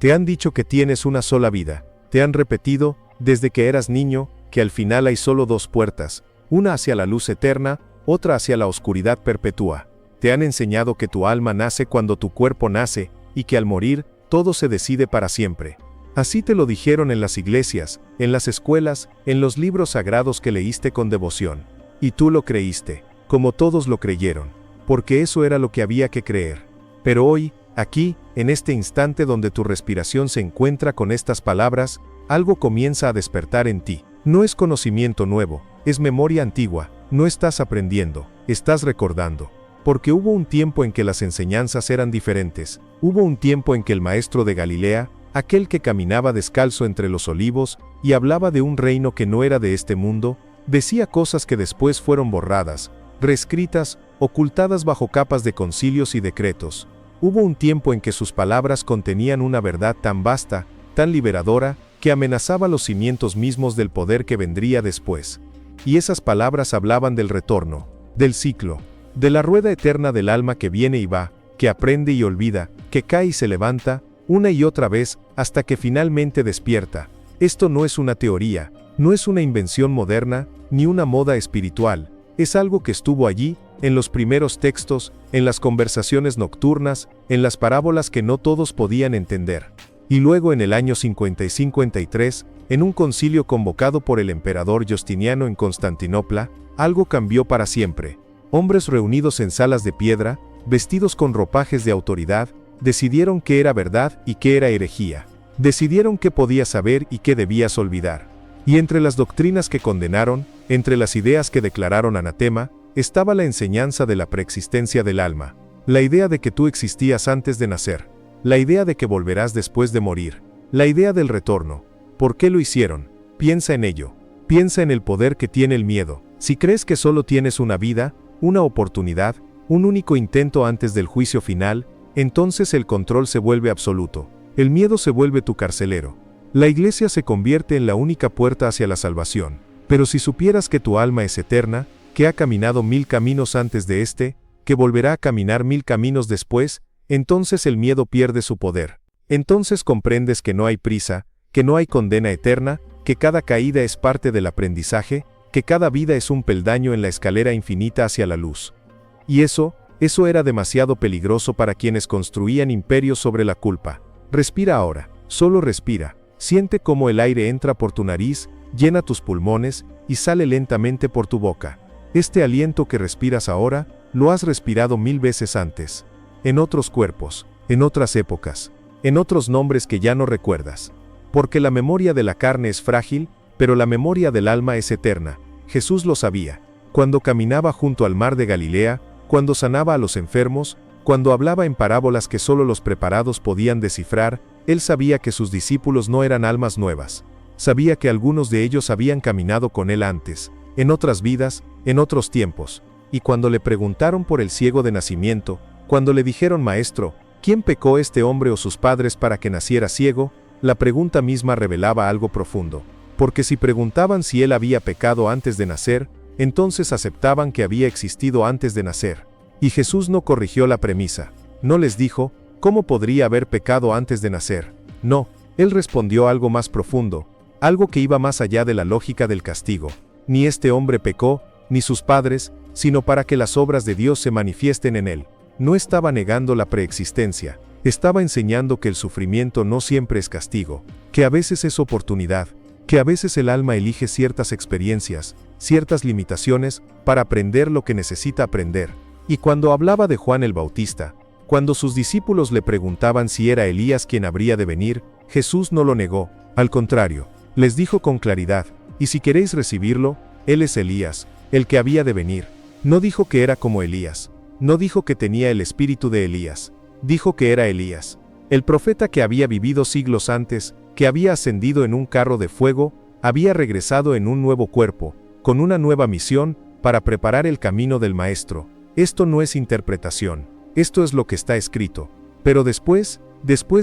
Te han dicho que tienes una sola vida. Te han repetido, desde que eras niño, que al final hay solo dos puertas, una hacia la luz eterna, otra hacia la oscuridad perpetua. Te han enseñado que tu alma nace cuando tu cuerpo nace, y que al morir, todo se decide para siempre. Así te lo dijeron en las iglesias, en las escuelas, en los libros sagrados que leíste con devoción. Y tú lo creíste, como todos lo creyeron, porque eso era lo que había que creer. Pero hoy, aquí, en este instante donde tu respiración se encuentra con estas palabras, algo comienza a despertar en ti. No es conocimiento nuevo, es memoria antigua, no estás aprendiendo, estás recordando. Porque hubo un tiempo en que las enseñanzas eran diferentes, hubo un tiempo en que el maestro de Galilea, aquel que caminaba descalzo entre los olivos, y hablaba de un reino que no era de este mundo, decía cosas que después fueron borradas, reescritas, ocultadas bajo capas de concilios y decretos. Hubo un tiempo en que sus palabras contenían una verdad tan vasta, tan liberadora, que amenazaba los cimientos mismos del poder que vendría después. Y esas palabras hablaban del retorno, del ciclo, de la rueda eterna del alma que viene y va, que aprende y olvida, que cae y se levanta, una y otra vez, hasta que finalmente despierta. Esto no es una teoría, no es una invención moderna, ni una moda espiritual, es algo que estuvo allí, en los primeros textos, en las conversaciones nocturnas, en las parábolas que no todos podían entender. Y luego en el año 50 y 53, en un concilio convocado por el emperador Justiniano en Constantinopla, algo cambió para siempre. Hombres reunidos en salas de piedra, vestidos con ropajes de autoridad, decidieron qué era verdad y qué era herejía. Decidieron qué podías saber y qué debías olvidar. Y entre las doctrinas que condenaron, entre las ideas que declararon anatema, estaba la enseñanza de la preexistencia del alma, la idea de que tú existías antes de nacer, la idea de que volverás después de morir, la idea del retorno. ¿Por qué lo hicieron? Piensa en ello. Piensa en el poder que tiene el miedo. Si crees que solo tienes una vida, una oportunidad, un único intento antes del juicio final, entonces el control se vuelve absoluto. El miedo se vuelve tu carcelero. La iglesia se convierte en la única puerta hacia la salvación. Pero si supieras que tu alma es eterna, que ha caminado 1000 caminos antes de este, que volverá a caminar 1000 caminos después, entonces el miedo pierde su poder. Entonces comprendes que no hay prisa, que no hay condena eterna, que cada caída es parte del aprendizaje, que cada vida es un peldaño en la escalera infinita hacia la luz. Y eso era demasiado peligroso para quienes construían imperios sobre la culpa. Respira ahora, solo respira, siente cómo el aire entra por tu nariz, llena tus pulmones, y sale lentamente por tu boca. Este aliento que respiras ahora, lo has respirado 1000 veces antes. En otros cuerpos, en otras épocas, en otros nombres que ya no recuerdas. Porque la memoria de la carne es frágil, pero la memoria del alma es eterna. Jesús lo sabía. Cuando caminaba junto al mar de Galilea, cuando sanaba a los enfermos, cuando hablaba en parábolas que solo los preparados podían descifrar, él sabía que sus discípulos no eran almas nuevas. Sabía que algunos de ellos habían caminado con él antes, en otras vidas, en otros tiempos. Y cuando le preguntaron por el ciego de nacimiento, cuando le dijeron: Maestro, ¿quién pecó, este hombre o sus padres, para que naciera ciego?, la pregunta misma revelaba algo profundo. Porque si preguntaban si él había pecado antes de nacer, entonces aceptaban que había existido antes de nacer. Y Jesús no corrigió la premisa. No les dijo: ¿cómo podría haber pecado antes de nacer? No, él respondió algo más profundo, algo que iba más allá de la lógica del castigo. Ni este hombre pecó, ni sus padres, sino para que las obras de Dios se manifiesten en él. No estaba negando la preexistencia, estaba enseñando que el sufrimiento no siempre es castigo, que a veces es oportunidad, que a veces el alma elige ciertas experiencias, ciertas limitaciones, para aprender lo que necesita aprender. Y cuando hablaba de Juan el Bautista, cuando sus discípulos le preguntaban si era Elías quien habría de venir, Jesús no lo negó, al contrario, les dijo con claridad: y si queréis recibirlo, él es Elías, el que había de venir. No dijo que era como Elías, no dijo que tenía el espíritu de Elías, dijo que era Elías, el profeta que había vivido siglos antes, que había ascendido en un carro de fuego, había regresado en un nuevo cuerpo, con una nueva misión, para preparar el camino del Maestro. Esto no es interpretación, esto es lo que está escrito. Pero después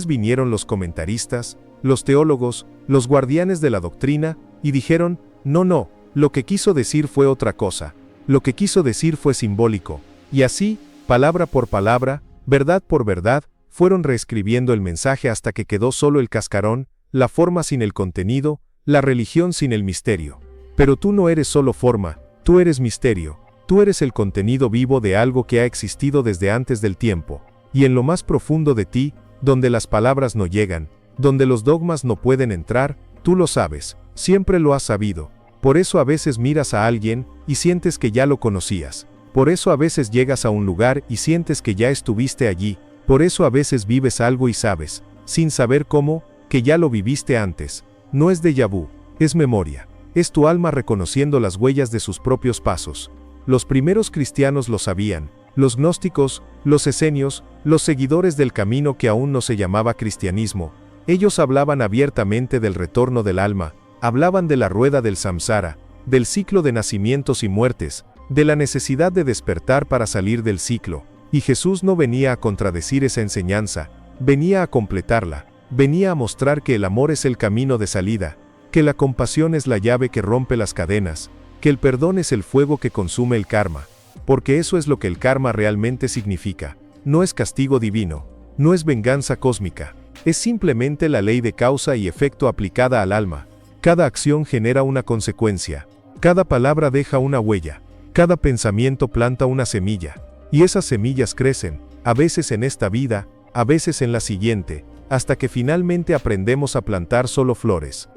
vinieron los comentaristas, los teólogos, los guardianes de la doctrina, y dijeron: no, lo que quiso decir fue otra cosa, lo que quiso decir fue simbólico. Y así, palabra por palabra, verdad por verdad, fueron reescribiendo el mensaje hasta que quedó solo el cascarón, la forma sin el contenido, la religión sin el misterio. Pero tú no eres solo forma, tú eres misterio, tú eres el contenido vivo de algo que ha existido desde antes del tiempo, y en lo más profundo de ti, donde las palabras no llegan, donde los dogmas no pueden entrar, tú lo sabes, siempre lo has sabido. Por eso a veces miras a alguien y sientes que ya lo conocías. Por eso a veces llegas a un lugar y sientes que ya estuviste allí. Por eso a veces vives algo y sabes, sin saber cómo, que ya lo viviste antes. No es déjà vu, es memoria. Es tu alma reconociendo las huellas de sus propios pasos. Los primeros cristianos lo sabían, los gnósticos, los esenios, los seguidores del camino que aún no se llamaba cristianismo. Ellos hablaban abiertamente del retorno del alma, hablaban de la rueda del samsara, del ciclo de nacimientos y muertes, de la necesidad de despertar para salir del ciclo. Y Jesús no venía a contradecir esa enseñanza, venía a completarla, venía a mostrar que el amor es el camino de salida, que la compasión es la llave que rompe las cadenas, que el perdón es el fuego que consume el karma, porque eso es lo que el karma realmente significa. No es castigo divino, no es venganza cósmica, es simplemente la ley de causa y efecto aplicada al alma. Cada acción genera una consecuencia, cada palabra deja una huella, cada pensamiento planta una semilla, y esas semillas crecen, a veces en esta vida, a veces en la siguiente, hasta que finalmente aprendemos a plantar solo flores.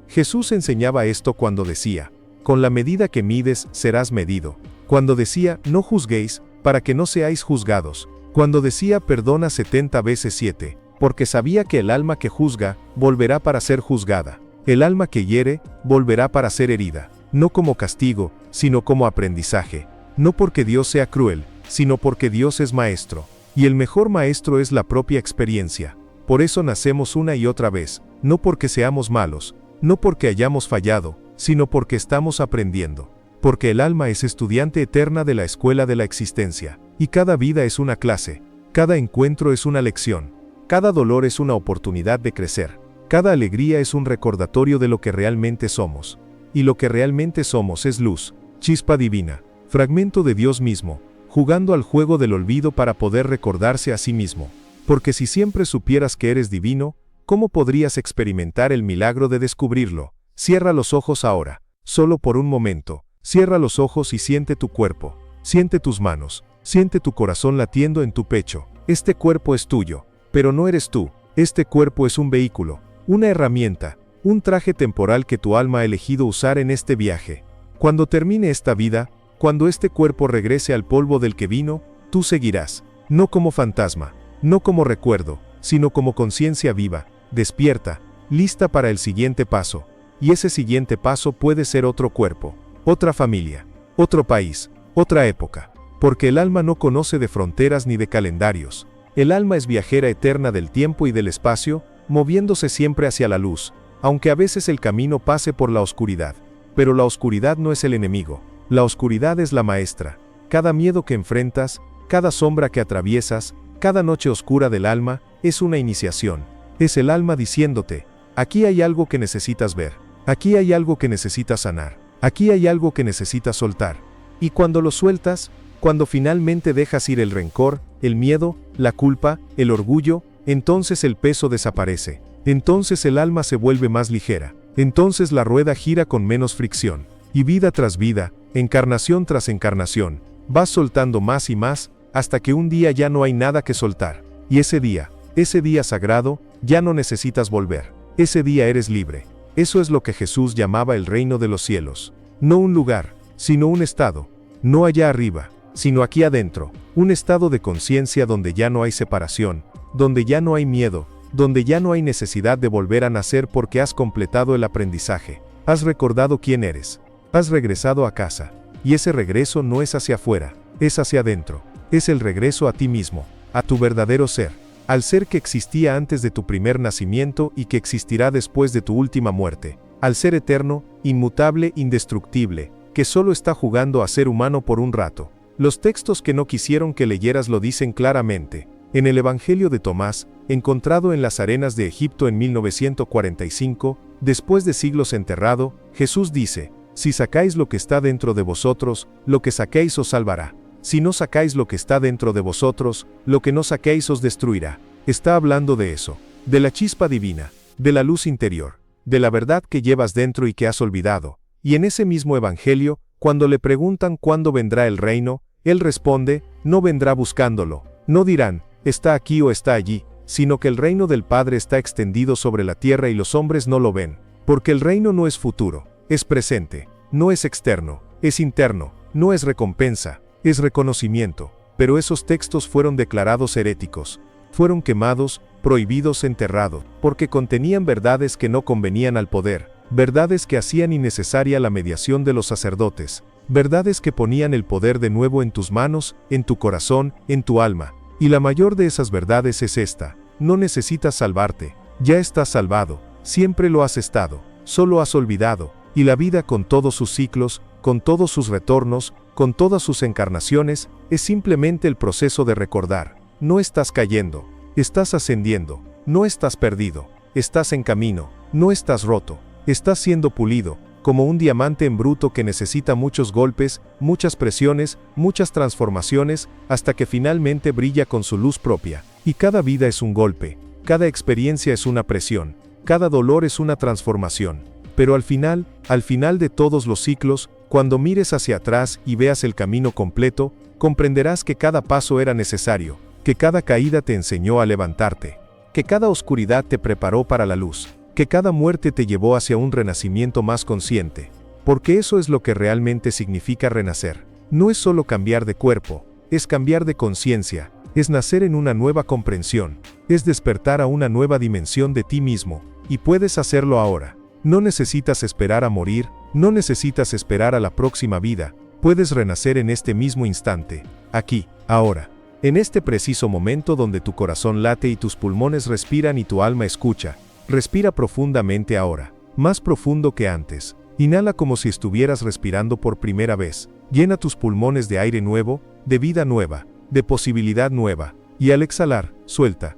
Jesús enseñaba esto cuando decía, con la medida que mides serás medido, cuando decía, no juzguéis, para que no seáis juzgados, cuando decía perdona 70 veces 7, porque sabía que el alma que juzga, volverá para ser juzgada. El alma que hiere, volverá para ser herida, no como castigo, sino como aprendizaje, no porque Dios sea cruel, sino porque Dios es maestro, y el mejor maestro es la propia experiencia. Por eso nacemos una y otra vez, no porque seamos malos, no porque hayamos fallado, sino porque estamos aprendiendo, porque el alma es estudiante eterna de la escuela de la existencia, y cada vida es una clase, cada encuentro es una lección, cada dolor es una oportunidad de crecer. Cada alegría es un recordatorio de lo que realmente somos. Y lo que realmente somos es luz, chispa divina, fragmento de Dios mismo, jugando al juego del olvido para poder recordarse a sí mismo. Porque si siempre supieras que eres divino, ¿cómo podrías experimentar el milagro de descubrirlo? Cierra los ojos ahora, solo por un momento. Cierra los ojos y siente tu cuerpo, siente tus manos, siente tu corazón latiendo en tu pecho. Este cuerpo es tuyo, pero no eres tú. Este cuerpo es un vehículo. Una herramienta, un traje temporal que tu alma ha elegido usar en este viaje. Cuando termine esta vida, cuando este cuerpo regrese al polvo del que vino, tú seguirás, no como fantasma, no como recuerdo, sino como conciencia viva, despierta, lista para el siguiente paso. Y ese siguiente paso puede ser otro cuerpo, otra familia, otro país, otra época. Porque el alma no conoce de fronteras ni de calendarios. El alma es viajera eterna del tiempo y del espacio, moviéndose siempre hacia la luz, aunque a veces el camino pase por la oscuridad. Pero la oscuridad no es el enemigo, la oscuridad es la maestra. Cada miedo que enfrentas, cada sombra que atraviesas, cada noche oscura del alma, es una iniciación. Es el alma diciéndote, aquí hay algo que necesitas ver, aquí hay algo que necesitas sanar, aquí hay algo que necesitas soltar. Y cuando lo sueltas, cuando finalmente dejas ir el rencor, el miedo, la culpa, el orgullo, entonces el peso desaparece, entonces el alma se vuelve más ligera, entonces la rueda gira con menos fricción, y vida tras vida, encarnación tras encarnación, vas soltando más y más, hasta que un día ya no hay nada que soltar, y ese día sagrado, ya no necesitas volver, ese día eres libre. Eso es lo que Jesús llamaba el reino de los cielos, no un lugar, sino un estado, no allá arriba, sino aquí adentro, un estado de conciencia donde ya no hay separación, donde ya no hay miedo, donde ya no hay necesidad de volver a nacer porque has completado el aprendizaje, has recordado quién eres, has regresado a casa, y ese regreso no es hacia afuera, es hacia adentro, es el regreso a ti mismo, a tu verdadero ser, al ser que existía antes de tu primer nacimiento y que existirá después de tu última muerte, al ser eterno, inmutable, indestructible, que solo está jugando a ser humano por un rato. Los textos que no quisieron que leyeras lo dicen claramente. En el Evangelio de Tomás, encontrado en las arenas de Egipto en 1945, después de siglos enterrado, Jesús dice, si sacáis lo que está dentro de vosotros, lo que saquéis os salvará. Si no sacáis lo que está dentro de vosotros, lo que no saquéis os destruirá. está hablando de eso, de la chispa divina, de la luz interior, de la verdad que llevas dentro y que has olvidado. Y en ese mismo Evangelio, cuando le preguntan cuándo vendrá el reino, él responde, no vendrá buscándolo. No dirán, está aquí o está allí, sino que el reino del Padre está extendido sobre la tierra y los hombres no lo ven. Porque el reino no es futuro, es presente, no es externo, es interno, no es recompensa, es reconocimiento. Pero esos textos fueron declarados heréticos, fueron quemados, prohibidos, enterrados, porque contenían verdades que no convenían al poder, verdades que hacían innecesaria la mediación de los sacerdotes, verdades que ponían el poder de nuevo en tus manos, en tu corazón, en tu alma. Y la mayor de esas verdades es esta: no necesitas salvarte, ya estás salvado, siempre lo has estado, solo has olvidado, y la vida con todos sus ciclos, con todos sus retornos, con todas sus encarnaciones, es simplemente el proceso de recordar. No estás cayendo, estás ascendiendo, no estás perdido, estás en camino, no estás roto, estás siendo pulido, como un diamante en bruto que necesita muchos golpes, muchas presiones, muchas transformaciones, hasta que finalmente brilla con su luz propia. Y cada vida es un golpe, cada experiencia es una presión, cada dolor es una transformación. Pero al final de todos los ciclos, cuando mires hacia atrás y veas el camino completo, comprenderás que cada paso era necesario, que cada caída te enseñó a levantarte, que cada oscuridad te preparó para la luz, que cada muerte te llevó hacia un renacimiento más consciente. Porque eso es lo que realmente significa renacer. No es solo cambiar de cuerpo, es cambiar de conciencia, es nacer en una nueva comprensión, es despertar a una nueva dimensión de ti mismo, y puedes hacerlo ahora. No necesitas esperar a morir, no necesitas esperar a la próxima vida, puedes renacer en este mismo instante, aquí, ahora. En este preciso momento donde tu corazón late y tus pulmones respiran y tu alma escucha. Respira profundamente ahora, más profundo que antes. Inhala como si estuvieras respirando por primera vez. Llena tus pulmones de aire nuevo, de vida nueva, de posibilidad nueva. Y al exhalar, suelta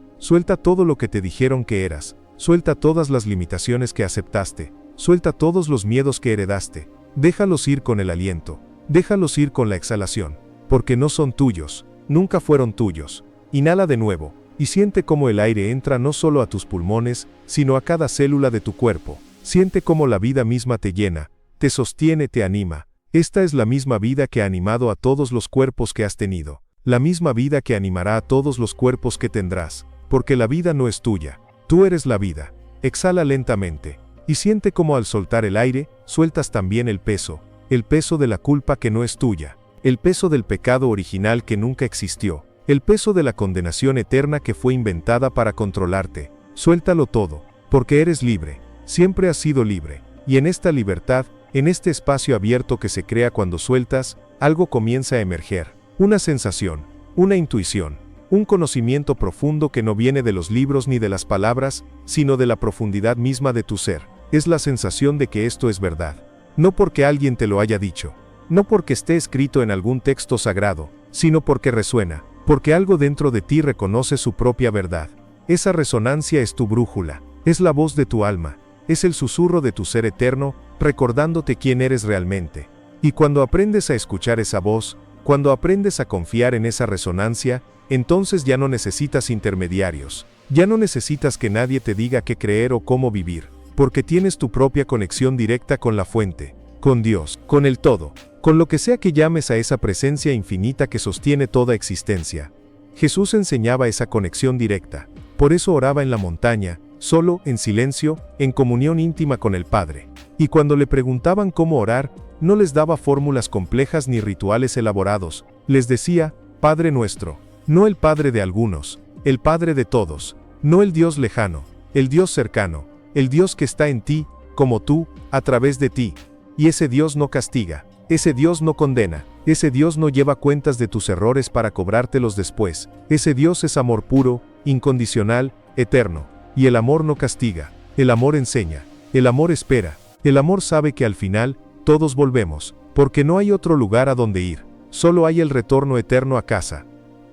todo lo que te dijeron que eras. Suelta todas las limitaciones que aceptaste. Suelta todos los miedos que heredaste. Déjalos ir con el aliento. Déjalos ir con la exhalación. Porque no son tuyos. Nunca fueron tuyos. Inhala de nuevo. Y siente cómo el aire entra no solo a tus pulmones, sino a cada célula de tu cuerpo. Siente cómo la vida misma te llena, te sostiene, te anima. Esta es la misma vida que ha animado a todos los cuerpos que has tenido. La misma vida que animará a todos los cuerpos que tendrás. Porque la vida no es tuya. Tú eres la vida. Exhala lentamente. Y siente cómo al soltar el aire, sueltas también el peso de la culpa que no es tuya. El peso del pecado original que nunca existió. El peso de la condenación eterna que fue inventada para controlarte. Suéltalo todo, porque eres libre, siempre has sido libre, y en esta libertad, en este espacio abierto que se crea cuando sueltas, algo comienza a emerger, una sensación, una intuición, un conocimiento profundo que no viene de los libros ni de las palabras, sino de la profundidad misma de tu ser. Es la sensación de que esto es verdad, no porque alguien te lo haya dicho, no porque esté escrito en algún texto sagrado, sino porque resuena. Porque algo dentro de ti reconoce su propia verdad. Esa resonancia es tu brújula, es la voz de tu alma, es el susurro de tu ser eterno, recordándote quién eres realmente. Y cuando aprendes a escuchar esa voz, cuando aprendes a confiar en esa resonancia, entonces ya no necesitas intermediarios, ya no necesitas que nadie te diga qué creer o cómo vivir, porque tienes tu propia conexión directa con la fuente, con Dios, con el todo. Con lo que sea que llames a esa presencia infinita que sostiene toda existencia. Jesús enseñaba esa conexión directa, por eso oraba en la montaña, solo, en silencio, en comunión íntima con el Padre. Y cuando le preguntaban cómo orar, no les daba fórmulas complejas ni rituales elaborados, les decía, Padre nuestro, no el Padre de algunos, el Padre de todos, no el Dios lejano, el Dios cercano, el Dios que está en ti, como tú, a través de ti. Y ese Dios no castiga. Ese Dios no condena, ese Dios no lleva cuentas de tus errores para cobrártelos después. Ese Dios es amor puro, incondicional, eterno. Y el amor no castiga, el amor enseña, el amor espera, el amor sabe que al final, todos volvemos, porque no hay otro lugar a donde ir, solo hay el retorno eterno a casa.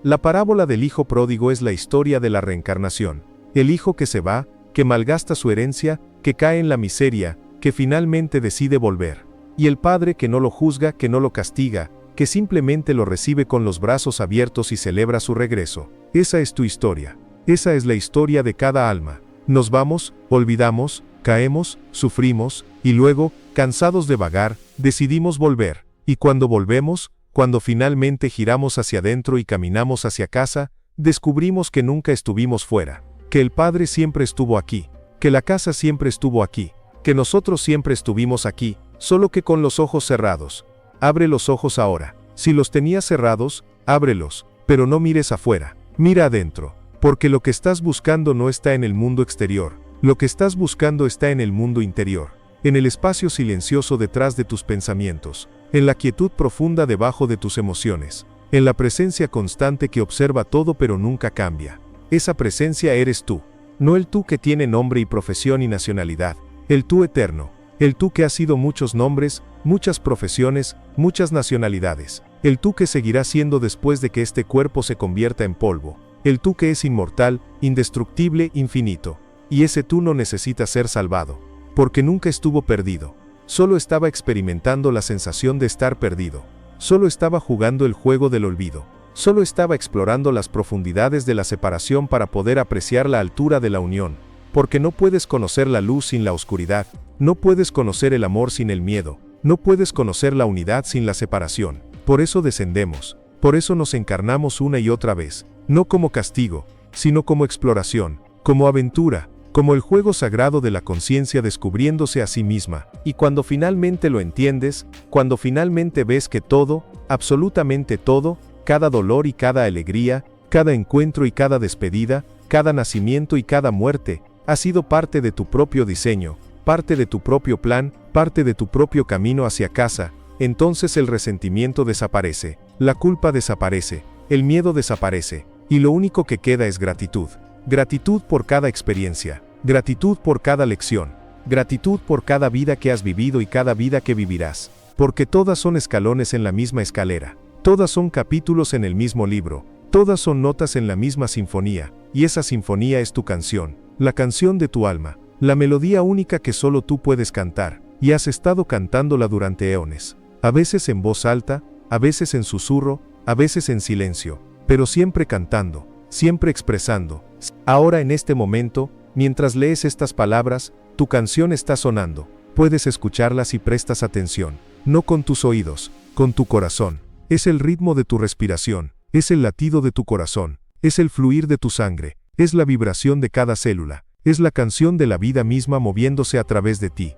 La parábola del hijo pródigo es la historia de la reencarnación. El hijo que se va, que malgasta su herencia, que cae en la miseria, que finalmente decide volver. Y el Padre que no lo juzga, que no lo castiga, que simplemente lo recibe con los brazos abiertos y celebra su regreso. Esa es tu historia. Esa es la historia de cada alma. Nos vamos, olvidamos, caemos, sufrimos, y luego, cansados de vagar, decidimos volver. Y cuando volvemos, cuando finalmente giramos hacia adentro y caminamos hacia casa, descubrimos que nunca estuvimos fuera, que el Padre siempre estuvo aquí, que la casa siempre estuvo aquí, que nosotros siempre estuvimos aquí, solo que con los ojos cerrados. Abre los ojos ahora. Si los tenías cerrados, ábrelos, pero no mires afuera, mira adentro, porque lo que estás buscando no está en el mundo exterior, lo que estás buscando está en el mundo interior, en el espacio silencioso detrás de tus pensamientos, en la quietud profunda debajo de tus emociones, en la presencia constante que observa todo pero nunca cambia. Esa presencia eres tú, no el tú que tiene nombre y profesión y nacionalidad, el tú eterno, el tú que ha sido muchos nombres, muchas profesiones, muchas nacionalidades, el tú que seguirá siendo después de que este cuerpo se convierta en polvo, el tú que es inmortal, indestructible, infinito, y ese tú no necesita ser salvado, porque nunca estuvo perdido, solo estaba experimentando la sensación de estar perdido, solo estaba jugando el juego del olvido, solo estaba explorando las profundidades de la separación para poder apreciar la altura de la unión, porque no puedes conocer la luz sin la oscuridad, no puedes conocer el amor sin el miedo, no puedes conocer la unidad sin la separación. Por eso descendemos, por eso nos encarnamos una y otra vez, no como castigo, sino como exploración, como aventura, como el juego sagrado de la conciencia descubriéndose a sí misma. Y cuando finalmente lo entiendes, cuando finalmente ves que todo, absolutamente todo, cada dolor y cada alegría, cada encuentro y cada despedida, cada nacimiento y cada muerte, ha sido parte de tu propio diseño, parte de tu propio plan, parte de tu propio camino hacia casa, entonces el resentimiento desaparece, la culpa desaparece, el miedo desaparece, y lo único que queda es gratitud. Gratitud por cada experiencia, gratitud por cada lección, gratitud por cada vida que has vivido y cada vida que vivirás, porque todas son escalones en la misma escalera, todas son capítulos en el mismo libro, todas son notas en la misma sinfonía, y esa sinfonía es tu canción, la canción de tu alma, la melodía única que solo tú puedes cantar, y has estado cantándola durante eones, a veces en voz alta, a veces en susurro, a veces en silencio, pero siempre cantando, siempre expresando. Ahora en este momento, mientras lees estas palabras, tu canción está sonando, puedes escucharla si prestas atención, no con tus oídos, con tu corazón, es el ritmo de tu respiración, es el latido de tu corazón, es el fluir de tu sangre, es la vibración de cada célula, es la canción de la vida misma moviéndose a través de ti.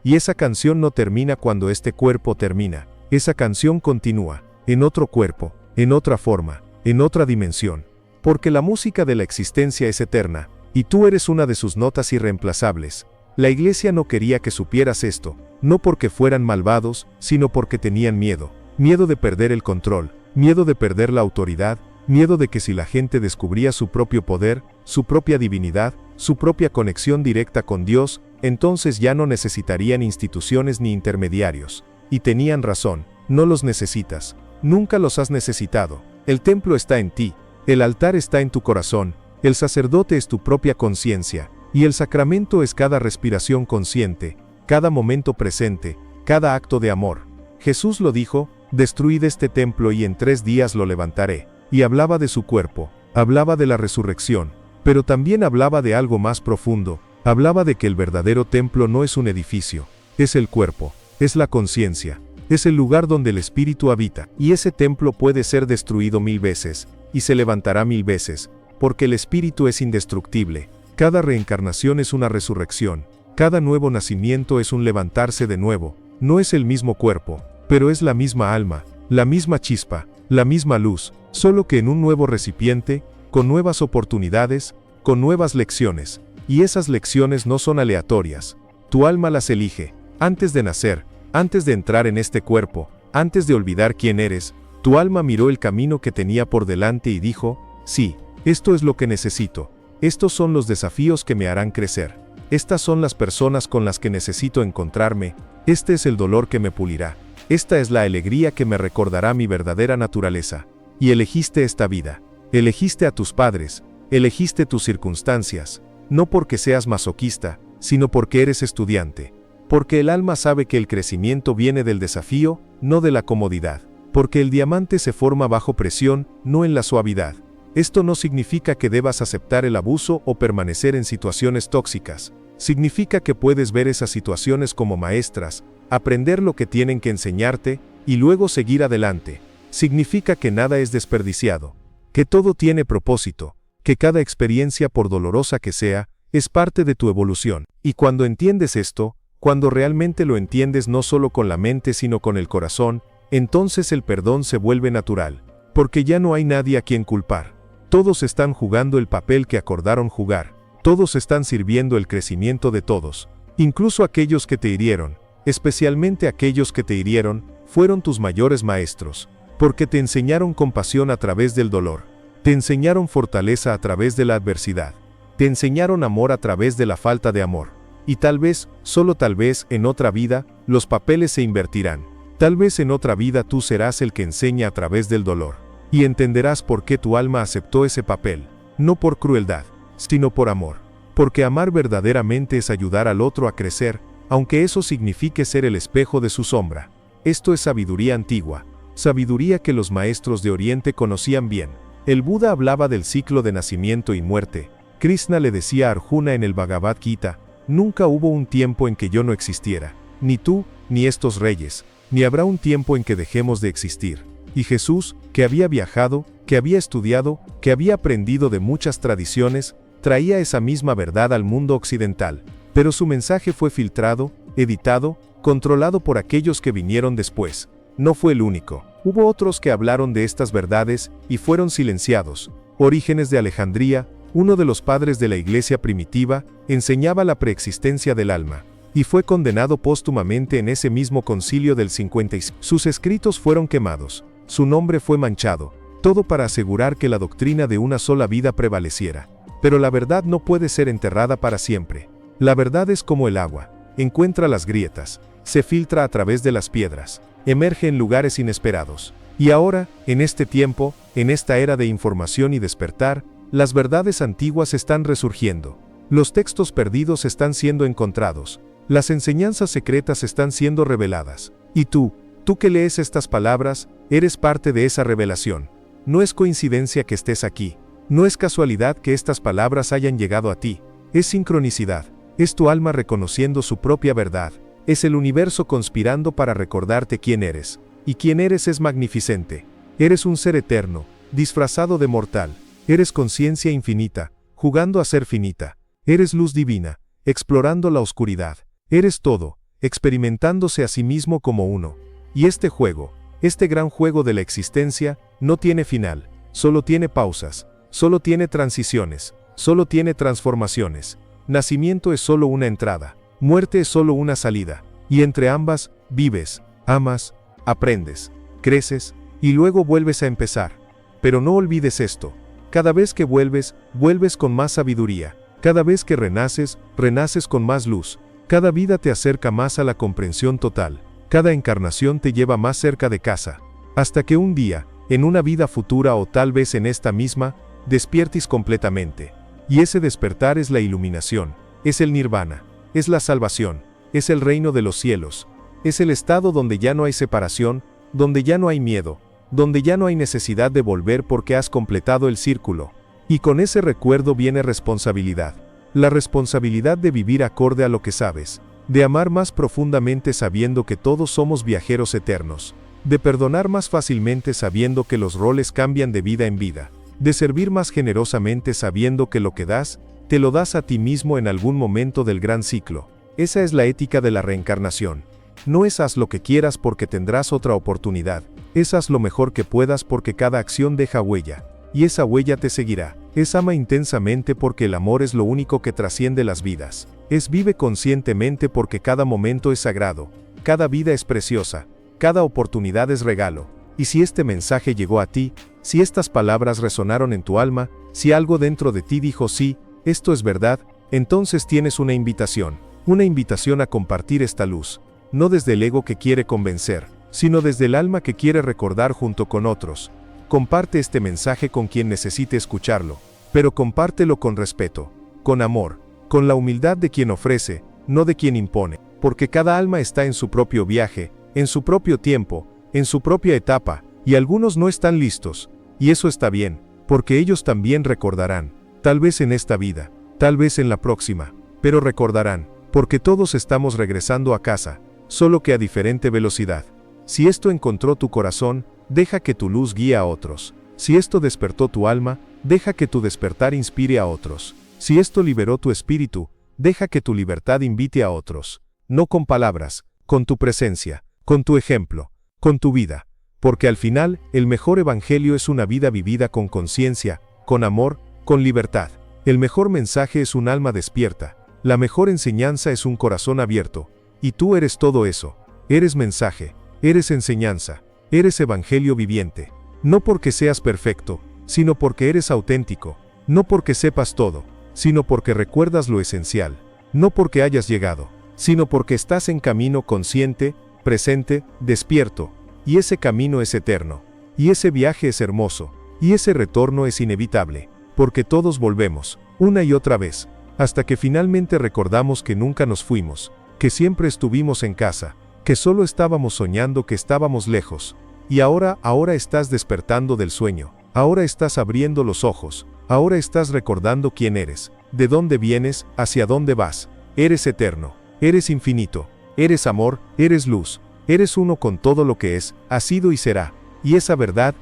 Y esa canción no termina cuando este cuerpo termina, esa canción continúa, en otro cuerpo, en otra forma, en otra dimensión. Porque la música de la existencia es eterna, y tú eres una de sus notas irreemplazables. La iglesia no quería que supieras esto, no porque fueran malvados, sino porque tenían miedo. Miedo de perder el control, miedo de perder la autoridad, miedo de que si la gente descubría su propio poder, su propia divinidad, su propia conexión directa con Dios, entonces ya no necesitarían instituciones ni intermediarios. Y tenían razón, no los necesitas, nunca los has necesitado. El templo está en ti, el altar está en tu corazón, el sacerdote es tu propia conciencia, y el sacramento es cada respiración consciente, cada momento presente, cada acto de amor. Jesús lo dijo, destruid este templo y en 3 días lo levantaré. Y hablaba de su cuerpo, hablaba de la resurrección, pero también hablaba de algo más profundo, hablaba de que el verdadero templo no es un edificio, es el cuerpo, es la conciencia, es el lugar donde el espíritu habita, y ese templo puede ser destruido 1000 veces, y se levantará 1000 veces, porque el espíritu es indestructible, cada reencarnación es una resurrección, cada nuevo nacimiento es un levantarse de nuevo, no es el mismo cuerpo, pero es la misma alma, la misma chispa, la misma luz, solo que en un nuevo recipiente, con nuevas oportunidades, con nuevas lecciones, y esas lecciones no son aleatorias, tu alma las elige, antes de nacer, antes de entrar en este cuerpo, antes de olvidar quién eres, tu alma miró el camino que tenía por delante y dijo, sí, esto es lo que necesito, estos son los desafíos que me harán crecer, estas son las personas con las que necesito encontrarme, este es el dolor que me pulirá, esta es la alegría que me recordará mi verdadera naturaleza. Y elegiste esta vida, elegiste a tus padres, elegiste tus circunstancias, no porque seas masoquista, sino porque eres estudiante, porque el alma sabe que el crecimiento viene del desafío, no de la comodidad, porque el diamante se forma bajo presión, no en la suavidad, Esto no significa que debas aceptar el abuso o permanecer en situaciones tóxicas. Significa que puedes ver esas situaciones como maestras, aprender lo que tienen que enseñarte, y luego seguir adelante. Significa que nada es desperdiciado, que todo tiene propósito, que cada experiencia, por dolorosa que sea, es parte de tu evolución. Y cuando entiendes esto, cuando realmente lo entiendes no solo con la mente sino con el corazón, entonces el perdón se vuelve natural, porque ya no hay nadie a quien culpar. Todos están jugando el papel que acordaron jugar, todos están sirviendo el crecimiento de todos, incluso aquellos que te hirieron, especialmente aquellos que te hirieron, fueron tus mayores maestros, porque te enseñaron compasión a través del dolor, te enseñaron fortaleza a través de la adversidad, te enseñaron amor a través de la falta de amor, y tal vez, solo tal vez, en otra vida, los papeles se invertirán, tal vez en otra vida tú serás el que enseña a través del dolor, y entenderás por qué tu alma aceptó ese papel, no por crueldad, sino por amor, porque amar verdaderamente es ayudar al otro a crecer, aunque eso signifique ser el espejo de su sombra. Esto es sabiduría antigua, sabiduría que los maestros de Oriente conocían bien. El Buda hablaba del ciclo de nacimiento y muerte. Krishna le decía a Arjuna en el Bhagavad Gita, nunca hubo un tiempo en que yo no existiera, ni tú, ni estos reyes, ni habrá un tiempo en que dejemos de existir. Y Jesús, que había viajado, que había estudiado, que había aprendido de muchas tradiciones, traía esa misma verdad al mundo occidental, pero su mensaje fue filtrado, editado, controlado por aquellos que vinieron después. No fue el único. Hubo otros que hablaron de estas verdades y fueron silenciados. Orígenes de Alejandría, uno de los padres de la iglesia primitiva, enseñaba la preexistencia del alma, y fue condenado póstumamente en ese mismo concilio del 55. Sus escritos fueron quemados, su nombre fue manchado, todo para asegurar que la doctrina de una sola vida prevaleciera. Pero la verdad no puede ser enterrada para siempre. La verdad es como el agua, encuentra las grietas, se filtra a través de las piedras, emerge en lugares inesperados. Y ahora, en este tiempo, en esta era de información y despertar, las verdades antiguas están resurgiendo. Los textos perdidos están siendo encontrados. Las enseñanzas secretas están siendo reveladas. Y tú que lees estas palabras, eres parte de esa revelación. No es coincidencia que estés aquí. No es casualidad que estas palabras hayan llegado a ti. Es sincronicidad. Es tu alma reconociendo su propia verdad. Es el universo conspirando para recordarte quién eres. Y quién eres es magnificente. Eres un ser eterno, disfrazado de mortal. Eres conciencia infinita, jugando a ser finita. Eres luz divina, explorando la oscuridad. Eres todo, experimentándose a sí mismo como uno. Y este juego, este gran juego de la existencia, no tiene final, solo tiene pausas, solo tiene transiciones, solo tiene transformaciones. Nacimiento es solo una entrada. Muerte es solo una salida, y entre ambas, vives, amas, aprendes, creces, y luego vuelves a empezar. Pero no olvides esto, cada vez que vuelves, vuelves con más sabiduría, cada vez que renaces, renaces con más luz, cada vida te acerca más a la comprensión total, cada encarnación te lleva más cerca de casa, hasta que un día, en una vida futura o tal vez en esta misma, despiertes completamente. Y ese despertar es la iluminación, es el nirvana. Es la salvación, es el reino de los cielos, es el estado donde ya no hay separación, donde ya no hay miedo, donde ya no hay necesidad de volver porque has completado el círculo. Y con ese recuerdo viene responsabilidad. La responsabilidad de vivir acorde a lo que sabes, de amar más profundamente sabiendo que todos somos viajeros eternos, de perdonar más fácilmente sabiendo que los roles cambian de vida en vida, de servir más generosamente sabiendo que lo que das, te lo das a ti mismo en algún momento del gran ciclo. Esa es la ética de la reencarnación. No es haz lo que quieras porque tendrás otra oportunidad. Es haz lo mejor que puedas porque cada acción deja huella. Y esa huella te seguirá. Es ama intensamente porque el amor es lo único que trasciende las vidas. Es vive conscientemente porque cada momento es sagrado. Cada vida es preciosa. Cada oportunidad es regalo. Y si este mensaje llegó a ti, si estas palabras resonaron en tu alma, si algo dentro de ti dijo sí, esto es verdad, entonces tienes una invitación a compartir esta luz, no desde el ego que quiere convencer, sino desde el alma que quiere recordar junto con otros. Comparte este mensaje con quien necesite escucharlo, pero compártelo con respeto, con amor, con la humildad de quien ofrece, no de quien impone, porque cada alma está en su propio viaje, en su propio tiempo, en su propia etapa, y algunos no están listos, y eso está bien. porque ellos también recordarán, tal vez en esta vida, tal vez en la próxima, pero recordarán, porque todos estamos regresando a casa, solo que a diferente velocidad. Si esto encontró tu corazón, deja que tu luz guíe a otros. Si esto despertó tu alma, deja que tu despertar inspire a otros. Si esto liberó tu espíritu, deja que tu libertad invite a otros. No con palabras, con tu presencia, con tu ejemplo, con tu vida. Porque al final, el mejor evangelio es una vida vivida con conciencia, con amor, con libertad. El mejor mensaje es un alma despierta. La mejor enseñanza es un corazón abierto. Y tú eres todo eso. Eres mensaje, eres enseñanza, eres evangelio viviente. No porque seas perfecto, sino porque eres auténtico. No porque sepas todo, sino porque recuerdas lo esencial. No porque hayas llegado, sino porque estás en camino consciente, presente, despierto. Y ese camino es eterno. Y ese viaje es hermoso. Y ese retorno es inevitable. Porque todos volvemos, una y otra vez, hasta que finalmente recordamos que nunca nos fuimos, que siempre estuvimos en casa, que solo estábamos soñando que estábamos lejos. Y ahora estás despertando del sueño, ahora estás abriendo los ojos, ahora estás recordando quién eres, de dónde vienes, hacia dónde vas. Eres eterno, eres infinito, eres amor, eres luz, eres uno con todo lo que es, ha sido y será. Y esa verdad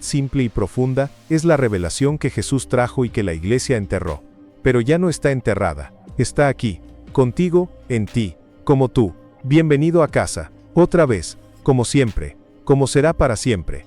simple y profunda, es la revelación que Jesús trajo y que la Iglesia enterró. Pero ya no está enterrada, está aquí, contigo, en ti, como tú. Bienvenido a casa, otra vez, como siempre, como será para siempre.